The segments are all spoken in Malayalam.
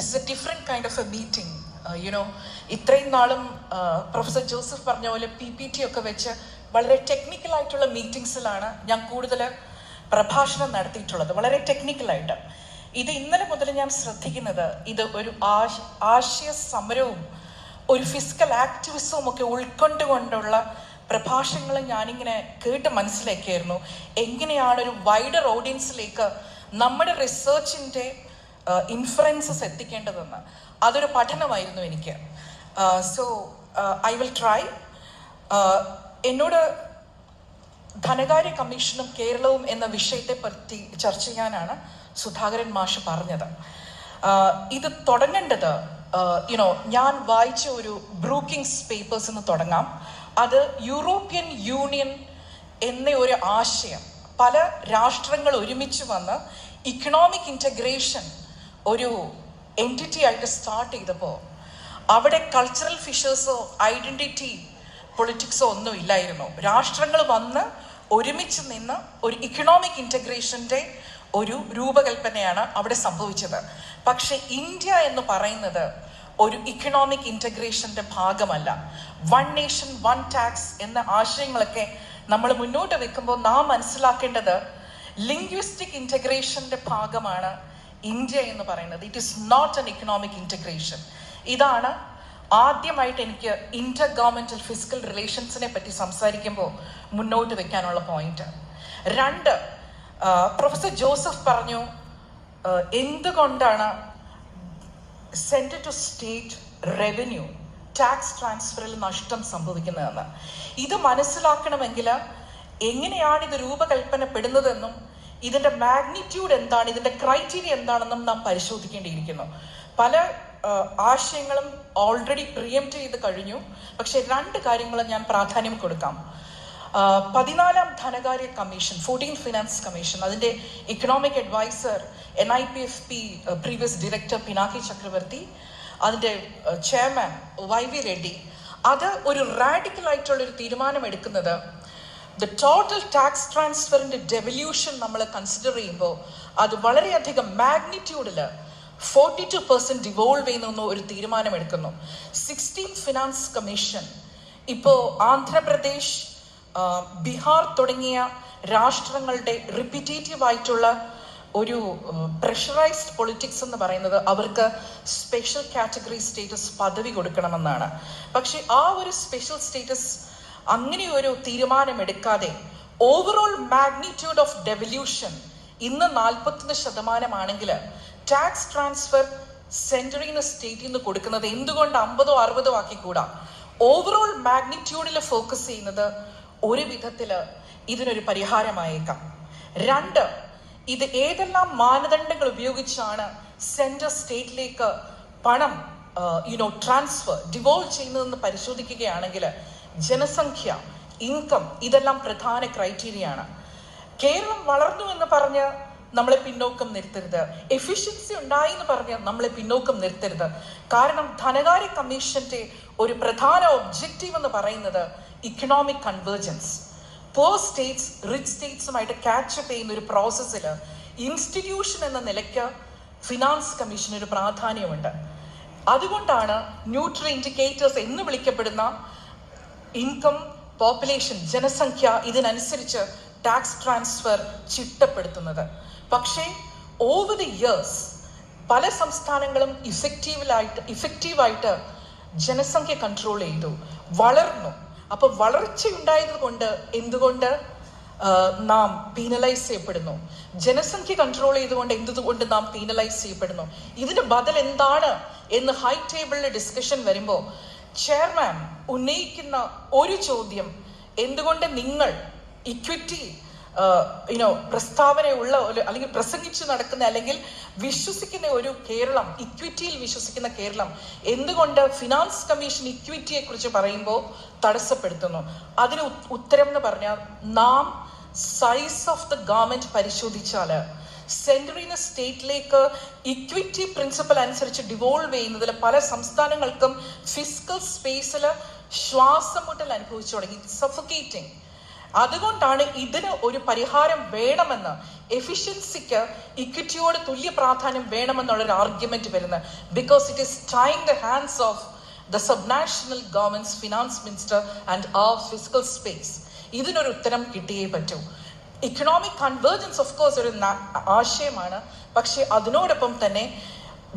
this is a different kind of a meeting. ഇത്രയും നാളും പ്രൊഫസർ ജോസഫ് പറഞ്ഞ പോലെ PPT ഒക്കെ വെച്ച് വളരെ ടെക്നിക്കലായിട്ടുള്ള മീറ്റിംഗ്സിലാണ് ഞാൻ കൂടുതൽ പ്രഭാഷണം നടത്തിയിട്ടുള്ളത്, വളരെ ടെക്നിക്കലായിട്ട്. ഇത് ഇന്നലെ മുതൽ ഞാൻ ശ്രദ്ധിക്കുന്നത് ഇത് ഒരു ആശയ സമരവും ഒരു ഫിസിക്കൽ ആക്ടിവിസവും ഒക്കെ ഉൾക്കൊണ്ടുകൊണ്ടുള്ള പ്രഭാഷണങ്ങൾ ഞാനിങ്ങനെ കേട്ട് മനസ്സിലാക്കിയായിരുന്നു. എങ്ങനെയാണ് ഒരു വൈഡർ ഓഡിയൻസിലേക്ക് നമ്മുടെ റിസർച്ചിൻ്റെ ഇൻഫറൻസസ് എത്തിക്കേണ്ടതെന്ന്. അതൊരു പഠനമായിരുന്നു എനിക്ക്. So I will try. എന്നോട് ധനകാര്യ കമ്മീഷനും കേരളവും എന്ന വിഷയത്തെ പറ്റി ചർച്ച ചെയ്യാനാണ് സുധാകരൻ മാഷ് പറഞ്ഞത്. ഇത് തുടങ്ങേണ്ടത് ഞാൻ വായിച്ച ഒരു ബ്രൂക്കിംഗ്സ് പേപ്പേഴ്സ് എന്ന് തുടങ്ങാം. അത് യൂറോപ്യൻ യൂണിയൻ എന്ന ഒരു ആശയം പല രാഷ്ട്രങ്ങൾ ഒരുമിച്ച് വന്ന് ഇക്കണോമിക് ഇൻ്റഗ്രേഷൻ ഒരു എൻറ്റിറ്റി ആയിട്ട് സ്റ്റാർട്ട് ചെയ്തപ്പോൾ അവിടെ കൾച്ചറൽ ഫിഷേഴ്സോ ഐഡൻറ്റിറ്റി പൊളിറ്റിക്സോ ഒന്നും ഇല്ലായിരുന്നു. രാഷ്ട്രങ്ങൾ വന്ന് ഒരുമിച്ച് നിന്ന് ഒരു ഇക്കണോമിക് ഇൻ്റഗ്രേഷൻ്റെ ഒരു രൂപകൽപ്പനയാണ് അവിടെ സംഭവിച്ചത്. പക്ഷെ ഇന്ത്യ എന്ന് പറയുന്നത് ഒരു ഇക്കണോമിക് ഇൻ്റഗ്രേഷൻ്റെ ഭാഗമല്ല. വൺ നേഷൻ വൺ ടാക്സ് എന്ന ആശയങ്ങളൊക്കെ നമ്മൾ മുന്നോട്ട് വെക്കുമ്പോൾ നാം മനസ്സിലാക്കേണ്ടത് ലിംഗ്വിസ്റ്റിക് ഇൻ്റഗ്രേഷൻ്റെ ഭാഗമാണ് ഇന്ത്യ എന്ന് പറയുന്നത്. It is not an economic integration. ഇതാണ് ആദ്യമായിട്ട് എനിക്ക് ഇന്റർ ഗവൺമെന്റൽ ഫിസിക്കൽ റിലേഷൻസിനെ പറ്റി സംസാരിക്കുമ്പോൾ മുന്നോട്ട് വെക്കാനുള്ള പോയിന്റ്. 2, പ്രൊഫസർ ജോസഫ് പറഞ്ഞു എന്തുകൊണ്ടാണ് central to state revenue tax ട്രാൻസ്ഫറിൽ നഷ്ടം സംഭവിക്കുന്നതെന്ന്. ഇത് മനസ്സിലാക്കണമെങ്കിൽ എങ്ങനെയാണ് ഇത് രൂപകൽപ്പനപ്പെടുന്നതെന്നും ഇതിൻ്റെ മാഗ്നിറ്റ്യൂഡ് എന്താണ്, ഇതിൻ്റെ ക്രൈറ്റീരിയ എന്താണെന്നും നാം പരിശോധിക്കേണ്ടിയിരിക്കുന്നു. പല ആശയങ്ങളും ഓൾറെഡി പ്രിയംപ്റ്റ് ചെയ്ത് കഴിഞ്ഞു. പക്ഷെ 2 കാര്യങ്ങളും ഞാൻ പ്രാധാന്യം കൊടുക്കാം. 14ാം ധനകാര്യ കമ്മീഷൻ, 14th ഫിനാൻസ് കമ്മീഷൻ, അതിൻ്റെ economic adviser NIPFP previous director Pinaki Chakravarti, അതിൻ്റെ ചെയർമാൻ YV റെഡ്ഡി, അത് ഒരു റാഡിക്കലായിട്ടുള്ളൊരു തീരുമാനം എടുക്കുന്നത് ദ ടോട്ടൽ ടാക്സ് ട്രാൻസ്ഫറിൻ്റെ ഡെവല്യൂഷൻ നമ്മൾ കൺസിഡർ ചെയ്യുമ്പോൾ അത് വളരെയധികം മാഗ്നിറ്റ്യൂഡിൽ 42% ഡിവോൾവ് ചെയ്യുന്ന ഒരു തീരുമാനമെടുക്കുന്നു. 16th ഫിനാൻസ് കമ്മീഷൻ ഇപ്പോൾ ആന്ധ്രാപ്രദേശ്, ബീഹാർ തുടങ്ങിയ രാഷ്ട്രങ്ങളുടെ റിപ്പീറ്റേറ്റീവ് ആയിട്ടുള്ള ഒരു പ്രഷറൈസ്ഡ് പൊളിറ്റിക്സ് എന്ന് പറയുന്നത് അവർക്ക് സ്പെഷ്യൽ കാറ്റഗറി സ്റ്റേറ്റസ് പദവി കൊടുക്കണമെന്നാണ്. പക്ഷെ ആ ഒരു സ്പെഷ്യൽ സ്റ്റേറ്റസ് അങ്ങനെ ഒരു തീരുമാനമെടുക്കാതെ ഓവറോൾ മാഗ്നിറ്റ്യൂഡ് ഓഫ് ഡെവല്യൂഷൻ ഇന്ന് 41% ടാക്സ് ട്രാൻസ്ഫർ സെൻട്രൽ സ്റ്റേറ്റിൽ നിന്ന് കൊടുക്കുന്നത് എന്തുകൊണ്ട് 50 or 60 ആക്കിക്കൂടാ? ഓവറോൾ മാഗ്നിറ്റ്യൂഡിൽ ഫോക്കസ് ചെയ്യുന്നത് ഒരു വിധത്തിൽ ഇതിനൊരു പരിഹാരമായേക്കാം. 2, ഇത് ഏതെല്ലാം മാനദണ്ഡങ്ങൾ ഉപയോഗിച്ചാണ് സെൻട്രൽ സ്റ്റേറ്റിലേക്ക് പണം ട്രാൻസ്ഫർ ഡിവോൾവ് ചെയ്യുന്നതെന്ന് പരിശോധിക്കുകയാണെങ്കിൽ ജനസംഖ്യ, ഇൻകം, ഇതെല്ലാം പ്രധാന ക്രൈറ്റീരിയയാണ്. കേരളം വളർന്നു എന്ന് പറഞ്ഞ് നമ്മളെ പിന്നോക്കം നിർത്തരുത്, എഫിഷ്യൻസി ഉണ്ടായി എന്ന് പറഞ്ഞ് നമ്മളെ പിന്നോക്കം നിർത്തരുത്. കാരണം ധനകാര്യ കമ്മീഷന്റെ ഒരു പ്രധാന ഒബ്ജക്റ്റീവ് എന്ന് പറയുന്നത് ഇക്കണോമിക് കൺവേർജൻസ്. പോർ സ്റ്റേറ്റ്സ് റിച്ച് സ്റ്റേറ്റ്സുമായിട്ട് ക്യാച്ചപ്പ് ചെയ്യുന്ന ഒരു പ്രോസസ്സിൽ ഇൻസ്റ്റിറ്റ്യൂഷൻ എന്ന നിലയ്ക്ക് ഫിനാൻസ് കമ്മീഷന് ഒരു പ്രാധാന്യമുണ്ട്. അതുകൊണ്ടാണ് ന്യൂട്രൽ ഇൻഡിക്കേറ്റേഴ്സ് എന്ന് വിളിക്കപ്പെടുന്ന ഇൻകം, പോപ്പുലേഷൻ, ജനസംഖ്യ, ഇതിനനുസരിച്ച് ടാക്സ് ട്രാൻസ്ഫർ ചിട്ടപ്പെടുത്തുന്നത്. പക്ഷേ ഓവർ ദി ഇയേഴ്സ് പല സംസ്ഥാനങ്ങളും ഇഫക്റ്റീവായിട്ട് ജനസംഖ്യ കൺട്രോൾ ചെയ്തു, വളർന്നു. അപ്പോൾ വളർച്ചയുണ്ടായത് കൊണ്ട് എന്തുകൊണ്ട് നാം പീനലൈസ് ചെയ്യപ്പെടുന്നു? ജനസംഖ്യ കൺട്രോൾ ചെയ്തുകൊണ്ട് എന്തുകൊണ്ട് നാം പീനലൈസ് ചെയ്യപ്പെടുന്നു? ഇതിന് ബദൽ എന്താണ് എന്ന് ഹൈ ടേബിളിലെ ഡിസ്കഷൻ വരുമ്പോൾ ചെയർമാൻ ഉന്നയിക്കുന്ന ഒരു ചോദ്യം, എന്തുകൊണ്ട് നിങ്ങൾ ഇക്വിറ്റി പ്രസ്താവനയുള്ള അല്ലെങ്കിൽ പ്രസംഗിച്ച് നടക്കുന്ന അല്ലെങ്കിൽ വിശ്വസിക്കുന്ന ഒരു കേരളം, ഇക്വിറ്റിയിൽ വിശ്വസിക്കുന്ന കേരളം എന്തുകൊണ്ട് ഫിനാൻസ് കമ്മീഷൻ ഇക്വിറ്റിയെ കുറിച്ച് പറയുമ്പോൾ തടസ്സപ്പെടുത്തുന്നു? അതിന് ഉത്തരം എന്ന് പറഞ്ഞാൽ നാം സൈസ് ഓഫ് ദ ഗവൺമെന്റ് പരിശോധിച്ചാൽ സെൻട്രൽ സ്റ്റേറ്റിലേക്ക് ഇക്വിറ്റി പ്രിൻസിപ്പൽ അനുസരിച്ച് ഡിവോൾവ് ചെയ്യുന്നതിൽ പല സംസ്ഥാനങ്ങൾക്കും ഫിസിക്കൽ സ്പേസിൽ ശ്വാസം മുട്ടൽ അനുഭവിച്ചു തുടങ്ങി, സഫോക്കേറ്റിംഗ്. അതുകൊണ്ടാണ് ഇതിന് ഒരു പരിഹാരം വേണമെന്ന്, എഫിഷ്യൻസിക്ക് ഇക്വിറ്റിയോട് തുല്യ പ്രാധാന്യം വേണമെന്നുള്ളൊരു ആർഗ്യുമെന്റ് വരുന്നത്. Because it is tying the hands of the subnational governments, finance minister and our fiscal space. ഇതിനൊരു ഉത്തരം കിട്ടിയേ പറ്റൂ. ഇക്കണോമിക് കൺവേർജൻസ് ഓഫ് കോഴ്സ് ഒരു ആശയമാണ്, പക്ഷെ അതിനോടൊപ്പം തന്നെ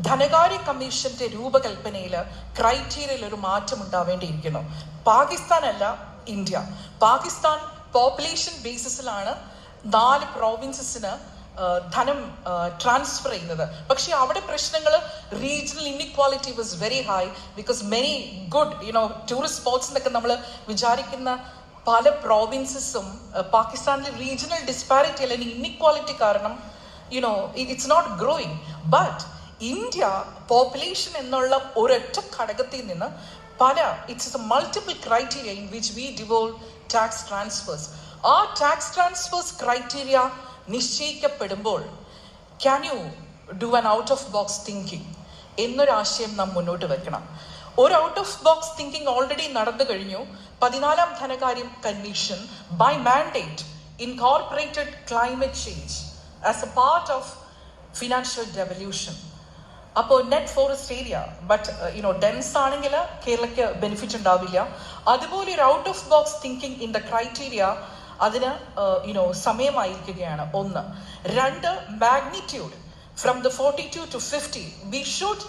ധനകാര്യ കമ്മീഷന്റെ രൂപകൽപ്പനയിൽ ക്രൈറ്റീരിയയിൽ ഒരു മാറ്റം ഉണ്ടാവേണ്ടിയിരിക്കുന്നു. പാകിസ്ഥാൻ അല്ല ഇന്ത്യ. പാകിസ്ഥാൻ പോപ്പുലേഷൻ ബേസിസിലാണ് 4 പ്രോവിൻസസിന് ധനം ട്രാൻസ്ഫർ ചെയ്യുന്നത്. പക്ഷെ അവിടെ പ്രശ്നങ്ങൾ, regional inequality was very high because many good tourist spots എന്നൊക്കെ നമ്മൾ വിചാരിക്കുന്ന പല പ്രോവിൻസസും പാകിസ്ഥാനിലെ റീജിയണൽ ഡിസ്പാരിറ്റി അല്ലെങ്കിൽ ഇൻഇക്വാലിറ്റി കാരണം it's not growing. But India population എന്നുള്ള ഒരൊറ്റ ഘടകത്തിൽ നിന്ന് പല it's a multiple criteria in which we devolve tax transfers. ആ ടാക്സ് ട്രാൻസ്ഫേഴ്സ് ക്രൈറ്റീരിയ നിശ്ചയിക്കപ്പെടുമ്പോൾ can you do an out of box thinking എന്നൊരാശയം നാം മുന്നോട്ട് വെക്കണം. ഒരു out of box thinking already നടന്നു കഴിഞ്ഞു. 14ാം ധനകാര്യ commission by mandate incorporated climate change as a part of financial devolution. അപ്പോൾ net forest area but dense ആണെങ്കിൽ കേരളയ്ക്ക് ബെനിഫിറ്റ് ഉണ്ടാവില്ല. അതുപോലെ ഒരു out of box thinking in the criteria അതിന് സമയമായിരിക്കുകയാണ്. 1. 2, magnitude from the 42 to 50 we should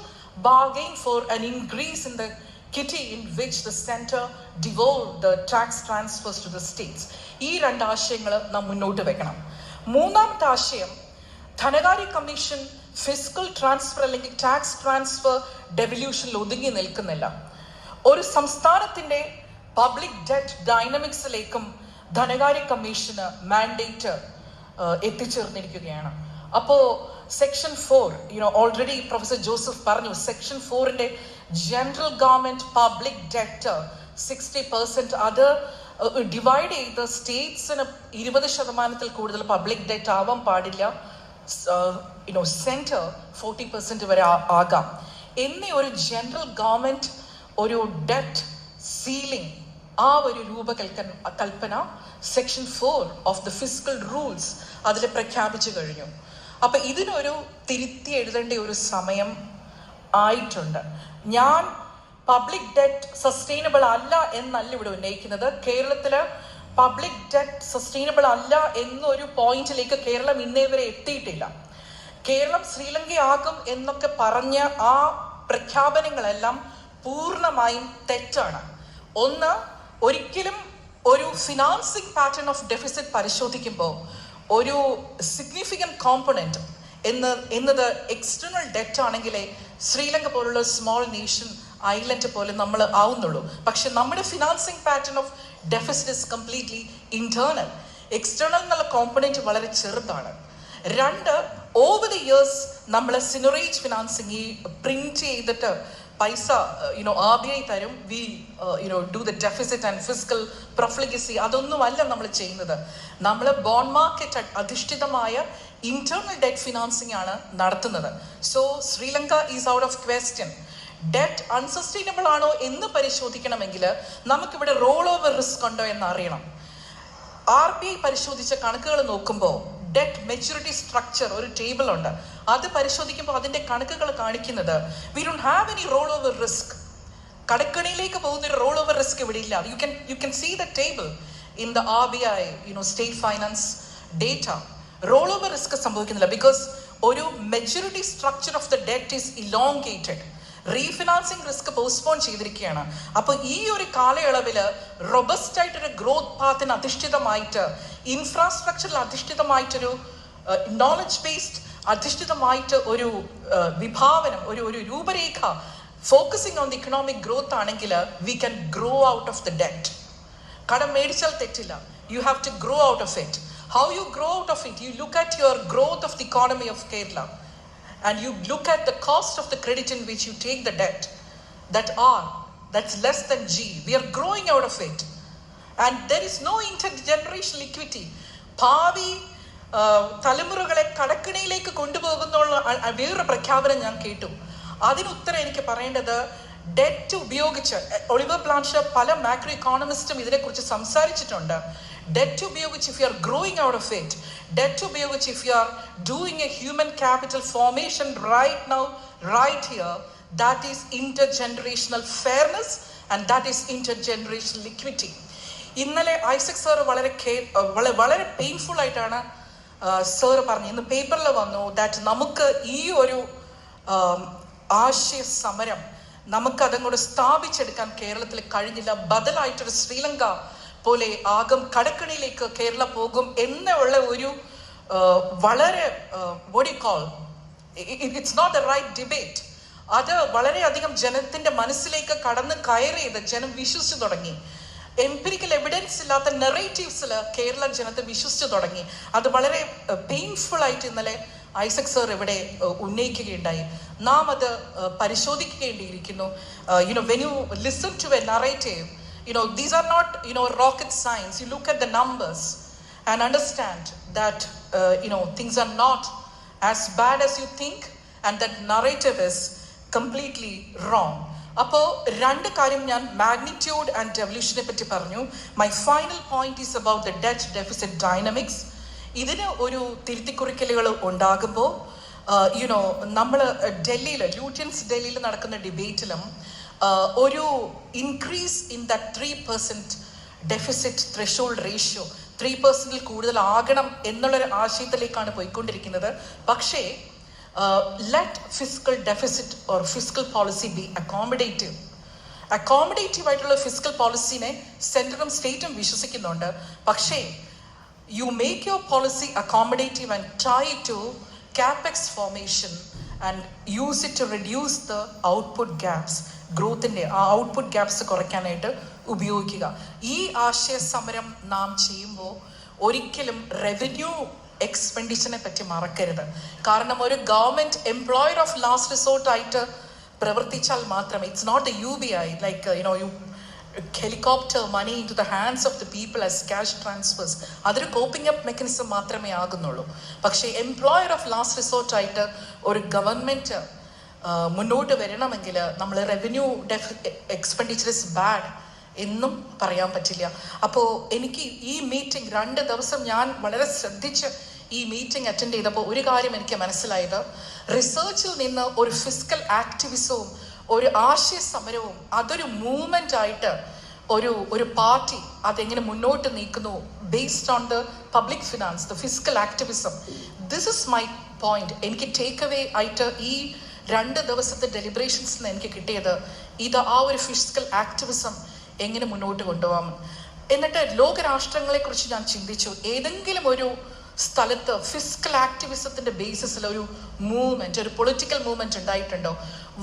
bargain for an increase in the kitty in which the center devolve the tax transfers to the states. ഈ 2 ആശയങ്ങൾ നാം മുന്നോട്ട് വെക്കണം. 3ാമത്തെ ആശയം, ധനകാര്യ കമ്മീഷൻ ഫിസിക്കൽ ട്രാൻസ്ഫർ അല്ലെങ്കിൽ ടാക്സ് ട്രാൻസ്ഫർ ഡെവല്യൂഷനിൽ ഒതുങ്ങി നിൽക്കുന്നില്ല. ഒരു സംസ്ഥാനത്തിന്റെ പബ്ലിക് ഡെറ്റ് ഡൈനമിക്സിലേക്കും ധനകാര്യ കമ്മീഷന് മാൻഡേറ്റ് എത്തിച്ചേർന്നിരിക്കുകയാണ്. അപ്പോൾ സെക്ഷൻ 4 ഓൾറെഡി പ്രൊഫസർ ജോസഫ് പറഞ്ഞു, സെക്ഷൻ 4ന്റെ ജനറൽ ഗവൺമെന്റ് പബ്ലിക് ഡെറ്റ് 60%, അത് ഡിവൈഡ് ചെയ്ത് സ്റ്റേറ്റ്സിന് 20% കൂടുതൽ പബ്ലിക് ഡെറ്റ് ആവാൻ പാടില്ല, സെന്റർ 40% വരെ ആകാം എന്നീ ഒരു ജനറൽ ഗവൺമെന്റ് ഒരു ഡെറ്റ് സീലിംഗ് ആ ഒരു രൂപകൽപ്പന section 4 of the physical rules അതിൽ പ്രഖ്യാപിച്ചു കഴിഞ്ഞു. അപ്പൊ ഇതിനൊരു തിരുത്തി എഴുതേണ്ട ഒരു സമയം ആയിട്ടുണ്ട്. ഞാൻ പബ്ലിക് ഡെറ്റ് സസ്റ്റൈനബിൾ അല്ല എന്നല്ല ഇവിടെ ഉന്നയിക്കുന്നത്. കേരളത്തില് പബ്ലിക് ഡെറ്റ് സസ്റ്റൈനബിൾ അല്ല എന്നൊരു പോയിന്റിലേക്ക് കേരളം ഇന്നേ വരെ എത്തിയിട്ടില്ല. കേരളം ശ്രീലങ്കയാകും എന്നൊക്കെ പറഞ്ഞ ആ പ്രഖ്യാപനങ്ങളെല്ലാം പൂർണ്ണമായും തെറ്റാണ്. 1, ഒരിക്കലും ഒരു ഫിനാൻസിങ് പാറ്റേൺ ഓഫ് ഡെഫിസിറ്റ് പരിശോധിക്കുമ്പോൾ ഒരു സിഗ്നിഫിക്കൻറ്റ് കോമ്പണൻറ്റ് എന്നത് എക്സ്റ്റേണൽ ഡെറ്റ് ആണെങ്കിലേ ശ്രീലങ്ക പോലുള്ള സ്മോൾ നേഷൻ ഐലൻഡ് പോലെ നമ്മൾ ആവുന്നുള്ളൂ. പക്ഷെ നമ്മുടെ financing pattern of deficit is completely internal. External എന്നുള്ള കോമ്പണൻറ്റ് വളരെ ചെറുതാണ്. 2, ഓവർ ദി ഇയേഴ്സ് നമ്മൾ സിനറേജ് ഫിനാൻസിങ് ഈ പ്രിന്റ് ചെയ്തിട്ട് പൈസ RBI തരും, we do the deficit and fiscal profligacy, അതൊന്നുമല്ല നമ്മൾ ചെയ്യുന്നത്. നമ്മൾ ബോണ്ട് മാർക്കറ്റ് അധിഷ്ഠിതമായ ഇന്റേണൽ ഡെറ്റ് ഫിനാൻസിങ് ആണ് നടത്തുന്നത്. So Sri Lanka is out of question. Debt unsustainable ആണോ എന്ന് പരിശോധിക്കണമെങ്കിൽ നമുക്കിവിടെ റോൾ ഓവർ റിസ്ക് ഉണ്ടോ എന്ന് അറിയണം. RBI പരിശോധിച്ച കണക്കുകൾ നോക്കുമ്പോൾ ഡെറ്റ് മെച്യൂരിറ്റി സ്ട്രക്ചർ ഒരു ടേബിൾ ഉണ്ട്. അത് പരിശോധിക്കുമ്പോൾ അതിന്റെ കണക്കുകൾ കാണിക്കുന്നത് we don't have any roll over risk. കടക്കണിയിലേക്ക് പോകുന്ന ഒരു റോൾ ഓവർ റിസ്ക് ഇവിടെ ഇല്ല. You can see the table in the RBI state finance data. Roll over risk സംഭവിക്കുന്നില്ല ബിക്കോസ് ഒരു maturity structure of the debt is elongated. Refinancing risk postpone ചെയ്തിരിക്കുകയാണ്. അപ്പോൾ ഈ ഒരു കാലയളവിൽ റൊബസ്റ്റ് ആയിട്ടൊരു ഗ്രോത്ത് പാത്തിന് അധിഷ്ഠിതമായിട്ട്, ഇൻഫ്രാസ്ട്രക്ചറിൽ അധിഷ്ഠിതമായിട്ടൊരു നോളജ് ബേസ്ഡ് അധിഷ്ഠിതമായിട്ട് ഒരു വിഭാവനം, ഒരു രൂപരേഖ focusing on the economic growth ആണെങ്കിൽ we can grow out of the debt. കടം മേടിച്ചാൽ തെറ്റില്ല, you have to grow out of it. How you grow out of it? You look at your growth of the economy of Kerala and you look at the cost of the credit in which you take the debt, that's less than G. We are growing out of it and there is no intergenerational equity. ഭാവി തലമുറകളെ കടക്കിണിയിലേക്ക് കൊണ്ടുപോകുന്നുള്ള വേറൊരു പ്രഖ്യാപനം ഞാൻ കേട്ടു. അതിനുത്തരം എനിക്ക് പറയേണ്ടത്, ഡെറ്റ് ഉപയോഗിച്ച് ഒളിവർ ബ്ലാൻഷ് പല മാക്രോ ഇക്കോണമിസ്റ്റും ഇതിനെക്കുറിച്ച് സംസാരിച്ചിട്ടുണ്ട്. debt ഉപയോഗിച്ച് if you are growing out of it, debt ഉപയോഗിച്ച് if you are doing a human capital formation right now, right here, that is intergenerational fairness and that is intergenerational equity. ഇന്നലെ ഐസക് സാർ വളരെ പെയിൻഫുൾ ആയിട്ടാണ് സാർ പറഞ്ഞു, ഇന്ന് പേപ്പറിൽ വന്നു ദാറ്റ് നമുക്ക് ഈ ഒരു ആശയ സമരം നമുക്കതും കൂടെ സ്ഥാപിച്ചെടുക്കാൻ കേരളത്തിൽ കഴിഞ്ഞില്ല. ബദലായിട്ടൊരു ശ്രീലങ്ക പോലെ ആകും കടക്കണിയിലേക്ക് കേരളം പോകും എന്നുള്ള ഒരു വളരെ what do you call, it's not the right debate. അത് വളരെയധികം ജനത്തിന്റെ മനസ്സിലേക്ക് കടന്ന് കയറിയത് ജനം വിശ്വസിച്ചു തുടങ്ങി. എംപിരിക്കൽ എവിഡൻസ് ഇല്ലാത്ത നെറേറ്റീവ്സിൽ കേരള ജനത്തെ വിശ്വസിച്ചു തുടങ്ങി. അത് വളരെ പെയിൻഫുൾ ആയിട്ട് ഇന്നലെ ഐസക് സർ ഇവിടെ ഉന്നയിക്കുകയുണ്ടായി. നാം അത് പരിശോധിക്കേണ്ടിയിരിക്കുന്നു. when you listen to a narrative, these are not rocket science. You look at the numbers and understand that things are not as bad as you think and that narrative is completely wrong. അപ്പോൾ രണ്ട് കാര്യം ഞാൻ മാഗ്നിറ്റ്യൂഡ് ആൻഡ് ഡെവല്യൂഷനെ പറ്റി പറഞ്ഞു. My final point is about the debt deficit dynamics. ഇതിന് ഒരു തിരുത്തിക്കുറിക്കലുകൾ ഉണ്ടാകുമ്പോൾ നമ്മൾ ഡൽഹിയിൽ നടക്കുന്ന ഡിബേറ്റിലും ഒരു increase in the 3% deficit threshold ratio 3% കൂടുതലാകണം എന്നുള്ളൊരു ആശയത്തിലേക്കാണ് പോയിക്കൊണ്ടിരിക്കുന്നത്. പക്ഷേ let fiscal deficit or fiscal policy be accommodative ആയിട്ടുള്ള ഫിസിക്കൽ പോളിസിനെ സെൻട്രലും സ്റ്റേറ്റും വിശ്വസിക്കുന്നുണ്ട്. പക്ഷേ you make your policy accommodative and tie it to capex formation and use it to reduce the output gaps. ഗ്രോത്തിൻ്റെ ആ ഔട്ട്പുട്ട് ഗ്യാപ്സ് കുറയ്ക്കാനായിട്ട് ഉപയോഗിക്കുക. ഈ ആശയ സമരം നാം ചെയ്യുമ്പോൾ ഒരിക്കലും റവന്യൂ എക്സ്പെൻഡിച്ചറിനെ പറ്റി മറക്കരുത്. കാരണം ഒരു government employer of last resort ആയിട്ട് പ്രവർത്തിച്ചാൽ മാത്രമേ, it's not a UBI like you helicopter money in to the hands of the people as cash transfers, അതൊരു കോപ്പിംഗ് അപ്പ് മെക്കാനിസം മാത്രമേ ആകുന്നുള്ളൂ. പക്ഷേ എംപ്ലോയർ ഓഫ് ലാസ്റ്റ് റിസോർട്ട് ആയിട്ട് ഒരു ഗവൺമെന്റ് മുന്നോട്ട് വരണമെങ്കിൽ നമ്മൾ റവന്യൂ എക്സ്പെൻഡിച്ചർ ഇസ് ബാഡ് എന്നും പറയാൻ പറ്റില്ല. അപ്പോൾ എനിക്ക് ഈ മീറ്റിംഗ് 2 ദിവസം ഞാൻ വളരെ ശ്രദ്ധിച്ച് ഈ മീറ്റിംഗ് അറ്റൻഡ് ചെയ്തപ്പോൾ ഒരു കാര്യം എനിക്ക് മനസ്സിലായത്, റിസർച്ചിൽ നിന്ന് ഒരു ഫിസിക്കൽ ആക്ടിവിസവും ഒരു ആശയ സമരവും അതൊരു മൂവ്മെന്റ് ആയിട്ട് ഒരു പാർട്ടി അതെങ്ങനെ മുന്നോട്ട് നീക്കുന്നു based on the public finance, the physical activism. This is my point. എനിക്ക് ടേക്ക് അവേ ആയിട്ട് ഈ 2 ദിവസത്തെ ഡെലിബറേഷൻസിൽ നിന്ന് എനിക്ക് കിട്ടിയത് ഇത് ആ ഒരു ഫിസിക്കൽ ആക്ടിവിസം എങ്ങനെ മുന്നോട്ട് കൊണ്ടുപോകാം. എന്നിട്ട് ലോകരാഷ്ട്രങ്ങളെക്കുറിച്ച് ഞാൻ ചിന്തിച്ചു, ഏതെങ്കിലും ഒരു സ്ഥലത്ത് ഫിസിക്കൽ ആക്ടിവിസത്തിന്റെ ബേസിസിൽ ഒരു മൂവ്മെന്റ്, ഒരു പൊളിറ്റിക്കൽ മൂവ്മെന്റ് ഉണ്ടായിട്ടുണ്ടോ?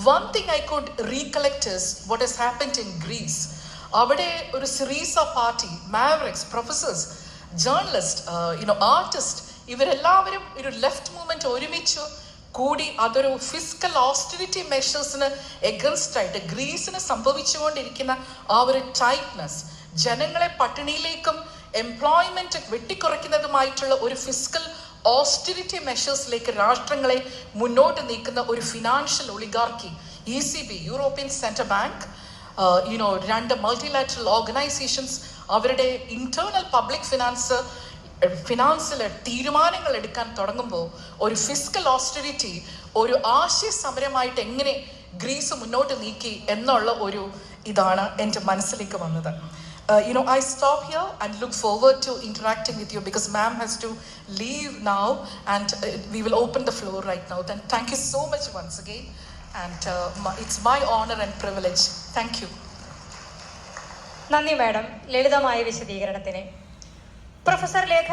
One thing I could recollect is what has happened in Greece. അവിടെ ഒരു series of party, mavericks, professors, journalist, artist, ഇവരെല്ലാവരും ഒരു ലെഫ്റ്റ് മൂവ്മെന്റ് ഒരുമിച്ച് കൂടി അതൊരു ഫിസിക്കൽ ഓസ്റ്ററിറ്റി മെഷേഴ്സിന് എഗൻസ്റ്റ് ആയിട്ട് ഗ്രീസിന് സംഭവിച്ചുകൊണ്ടിരിക്കുന്ന ആ ഒരു ടൈറ്റ്നസ്, ജനങ്ങളെ പട്ടിണിയിലേക്കും എംപ്ലോയ്മെന്റ് വെട്ടിക്കുറയ്ക്കുന്നതുമായിട്ടുള്ള ഒരു ഫിസിക്കൽ ഓസ്റ്ററിറ്റി മെഷേഴ്സിലേക്ക് രാഷ്ട്രങ്ങളെ മുന്നോട്ട് നീക്കുന്ന ഒരു financial oligarchy, ECB, European central bank, 2 multilateral organisations അവരുടെ ഇന്റേണൽ പബ്ലിക് ഫിനാൻസിൽ തീരുമാനങ്ങൾ എടുക്കാൻ തുടങ്ങുമ്പോൾ ഒരു ഫിസിക്കൽ ഓസ്റ്ററിറ്റി ഒരു ആശയ സമരമായിട്ട് എങ്ങനെ ഗ്രീസ് മുന്നോട്ട് നീക്കി എന്നുള്ള ഒരു ഇതാണ് എൻ്റെ മനസ്സിലേക്ക് വന്നത്. I stop here and look forward to interacting with you because ma'am has to leave now and we will open the floor right now. Then thank you so much once again and it's my honor and privilege. Thank you. നന്ദി മാഡം ലളിതമായ വിശദീകരണത്തിന്. പ്രൊഫസർ ലേഖ